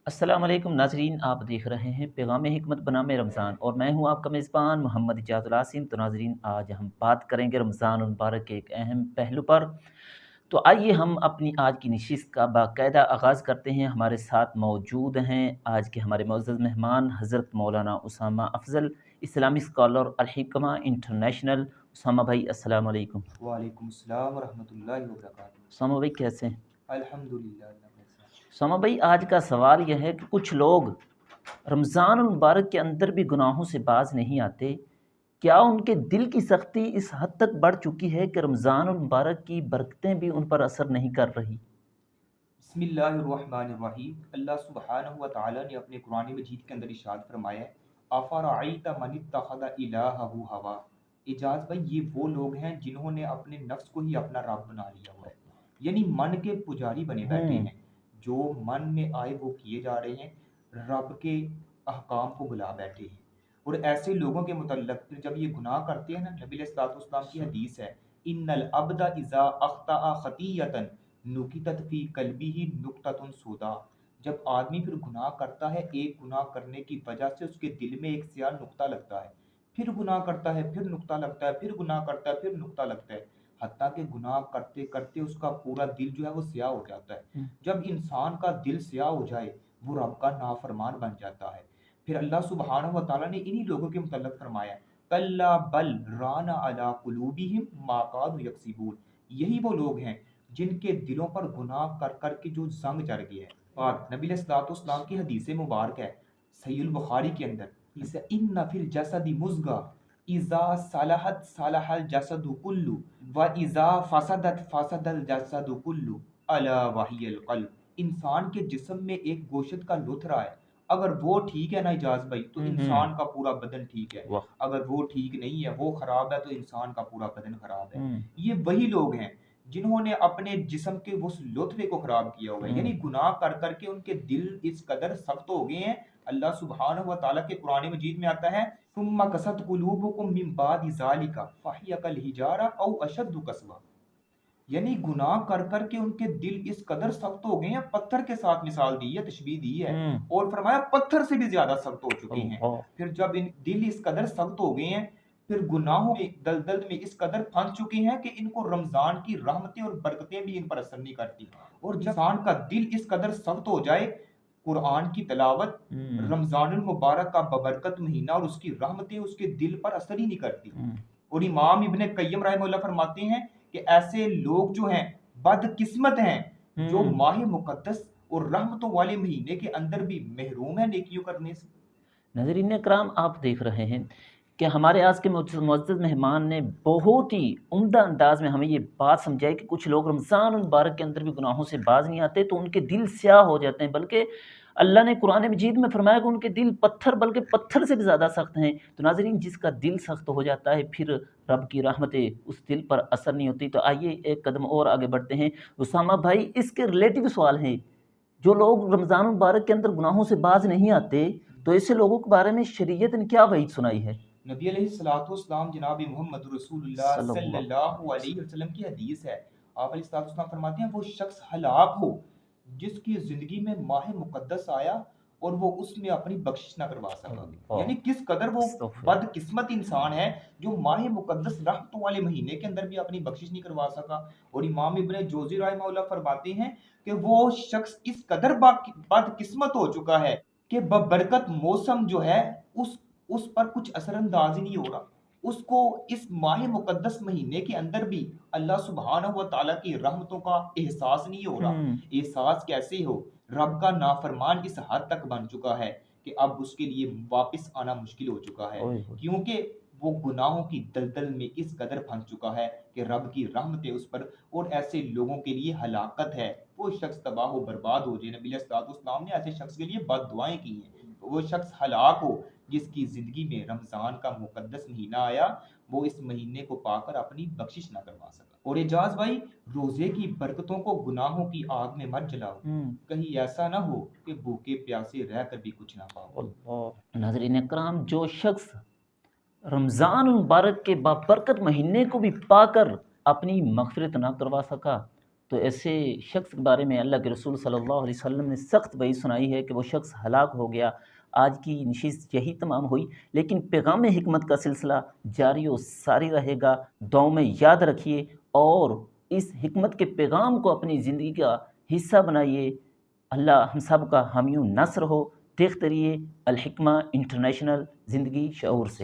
السلام علیکم ناظرین، آپ دیکھ رہے ہیں پیغام حکمت بنام رمضان اور میں ہوں آپ کا میزبان محمد اجاز العاصم۔ تو ناظرین، آج ہم بات کریں گے رمضان المبارک کے ایک اہم پہلو پر۔ تو آئیے ہم اپنی آج کی نشست کا باقاعدہ آغاز کرتے ہیں۔ ہمارے ساتھ موجود ہیں آج کے ہمارے معزز مہمان حضرت مولانا اسامہ افضل، اسلامی اسکالر، الحکمہ انٹرنیشنل۔ اسامہ بھائی السلام علیکم۔ وعلیکم السلام ورحمۃ اللہ وبرکاتہ۔ اسامہ بھائی کیسے ہیں؟ الحمدللہ اللہ کا احسان۔ اسامہ بھائی، آج کا سوال یہ ہے کہ کچھ لوگ رمضان المبارک کے اندر بھی گناہوں سے باز نہیں آتے۔ کیا ان کے دل کی سختی اس حد تک بڑھ چکی ہے کہ رمضان المبارک کی برکتیں بھی ان پر اثر نہیں کر رہی؟ بسم اللہ الرحمن الرحیم۔ اللہ سبحانہ و تعالیٰ نے اپنے قرآن مجید کے اندر ارشاد فرمایا ہے، افرأیت من اتخذ الہہ ہوا۔ اجاز بھائی، یہ وہ لوگ ہیں جنہوں نے اپنے نفس کو ہی اپنا رب بنا لیا ہوا ہے، یعنی من کے پجاری بنے بیٹھے ہیں، جو من میں آئے وہ کیے جا رہے ہیں، رب کے احکام کو بلا بیٹھے ہیں۔ اور ایسے لوگوں کے متعلق پھر جب یہ گناہ کرتے ہیں نا، نبی علیہ الصلوۃ والسلام کی حدیث ہے، ان العبد اذا اخطأ خطیۃ نکتت فی قلبہ نکتۃ سودا۔ جب آدمی پھر گناہ کرتا ہے، ایک گناہ کرنے کی وجہ سے اس کے دل میں ایک سیاہ نقطہ لگتا ہے، پھر گناہ کرتا ہے، پھر نقطہ لگتا ہے، پھر گناہ کرتا ہے، پھر نقطہ لگتا ہے، حتیٰ کہ گناہ کرتے کرتے اس کا پورا دل جو ہے وہ سیاہ ہو جاتا ہے۔ جب انسان کا دل سیاہ ہو جائے وہ رب کا نافرمان بن جاتا ہے۔ پھر اللہ سبحانہ و تعالیٰ نے انہی لوگوں کے متعلق فرمایا، کلا بل ران علی قلوبہم ما کانوا یکسبون۔ یہی وہ لوگ ہیں جن کے دلوں پر گناہ کر کر کے جو زنگ چڑھ گیا ہے۔ اور نبی علیہ الصلوۃ والسلام کی حدیث مبارک ہے صحیح البخاری کے اندر، اسے ان فی الجسد مضغہ اذا صلحت صلح الجسد کلہ واذا فسدت فسد الجسد کلہ الا وہی القلب۔ انسان کے جسم میں ایک گوشت کا لوتھڑا ہے، اگر وہ ٹھیک ہے نا اجاز بھائی تو انسان کا پورا بدن ٹھیک ہے، اگر وہ ٹھیک نہیں ہے، وہ خراب ہے، تو انسان کا پورا بدن خراب ہے۔ یہ وہی لوگ ہیں جنہوں نے اپنے جسم کے اس لوتھڑے کو خراب کیا ہوا ہے، یعنی گناہ کر کر کے ان کے دل اس قدر سخت ہو گئے ہیں۔ اللہ سبحانہ و تعالیٰ کے قرآن مجید میں آتا ہے، ثم قست قلوبکم من بعد ذلک فہی کالحجارہ او اشد قسوہ۔ یعنی گناہ کر کر کے ان کے دل اس قدر سخت ہو گئے ہیں، پتھر کے ساتھ مثال دی ہے، تشبیہ دی ہے، اور فرمایا پتھر سے بھی زیادہ سخت ہو چکے ہیں۔ پھر جب ان دل اس قدر سخت ہو گئے ہیں، پھر گناہوں میں دلدل میں اس قدر پھنس چکے ہیں کہ ان کو رمضان کی رحمتیں اور برکتیں بھی ان پر اثر نہیں کرتی۔ اور جب انسان کا دل اس قدر سخت ہو جائے، قرآن کی تلاوت، رمضان المبارک کا ببرکت مہینہ اور اس کی رحمتیں اس کے دل پر اثر ہی نہیں کرتی۔ اور امام ابن قیم رحمہ اللہ فرماتے ہیں کہ ایسے لوگ جو ہیں بد قسمت ہیں جو ماہ مقدس اور رحمتوں والے مہینے کے اندر بھی محروم ہیں نیکیوں کرنے سے۔ ناظرین اکرام، آپ دیکھ رہے ہیں کہ ہمارے آج کے معزز مہمان نے بہت ہی عمدہ انداز میں ہمیں یہ بات سمجھائی کہ کچھ لوگ رمضان المبارک کے اندر بھی گناہوں سے باز نہیں آتے تو ان کے دل سیاہ ہو جاتے ہیں، بلکہ اللہ نے قرآن مجید میں فرمایا کہ ان کے دل پتھر، بلکہ پتھر سے بھی زیادہ سخت ہیں۔ تو ناظرین، جس کا دل سخت ہو جاتا ہے پھر رب کی رحمتیں اس دل پر اثر نہیں ہوتی۔ تو آئیے ایک قدم اور آگے بڑھتے ہیں۔ اسامہ بھائی، اس کے ریلیٹیو سوال ہیں، جو لوگ رمضان المبارک کے اندر گناہوں سے باز نہیں آتے تو ایسے لوگوں کے بارے میں شریعت نے کیا وعید سنائی ہے؟ نبی علیہ الصلوۃ والسلام جناب محمد رسول اللہ صلی اللہ علیہ وسلم کی حدیث ہے، آپ علیہ الصلوۃ والسلام فرماتے ہیں، وہ شخص ہلاک ہو جس کی زندگی میں ماہ مقدس آیا اور وہ اس میں اپنی بخشش نہ کروا سکا۔ یعنی کس قدر وہ بد قسمت انسان ہے جو ماہ مقدس رحمتوں والے مہینے کے اندر بھی اپنی بخشش نہیں کروا سکا۔ اور امام ابن جوزی رحمہ اللہ فرماتے ہیں کہ وہ شخص اس قدر بد قسمت ہو چکا ہے کہ ببرکت موسم جو ہے اس پر کچھ اثر انداز ہی نہیں ہو رہا، اس کو اس ماہ مقدس مہینے کے اندر بھی اللہ سبحانہ و تعالیٰ کی رحمتوں کا احساس نہیں ہو رہا۔ احساس کیسے ہو؟ رب کا نافرمان اس حد تک بن چکا ہے کہ اب اس کے لیے واپس آنا مشکل ہو چکا ہے، کیونکہ وہ گناہوں کی دلدل میں اس قدر پھنس چکا ہے کہ رب کی رحمتیں اس پر، اور ایسے لوگوں کے لیے ہلاکت ہے، وہ شخص تباہ و برباد ہو جائے۔ نبی علیہ الصلوۃ والسلام نے ایسے شخص کے لیے بد دعائیں کی ہیں، وہ شخص ہلاک ہو جس کی زندگی میں رمضان کا مقدس مہینہ آیا، وہ اس مہینے کو پا کر اپنی بخشش نہ کروا سکا۔ اور اعجاز بھائی، روزے کی برکتوں کو گناہوں کی آگ میں مت جلاؤ، کہیں ایسا نہ ہو کہ بھوکے پیاسے رہ کر بھی کچھ نہ پاؤ۔ ناظرین اکرام، جو شخص رمضان المبارک کے بابرکت مہینے کو بھی پا کر اپنی مغفرت نہ کروا سکا تو ایسے شخص کے بارے میں اللہ کے رسول صلی اللہ علیہ وسلم نے سخت وعید سنائی ہے کہ وہ شخص ہلاک ہو گیا۔ آج کی نشست یہی تمام ہوئی، لیکن پیغام حکمت کا سلسلہ جاری و ساری رہے گا۔ دعاؤں میں یاد رکھیے اور اس حکمت کے پیغام کو اپنی زندگی کا حصہ بنائیے۔ اللہ ہم سب کا حامی و ناصر ہو۔ دیکھتے رہیے الحکمہ انٹرنیشنل، زندگی شعور سے۔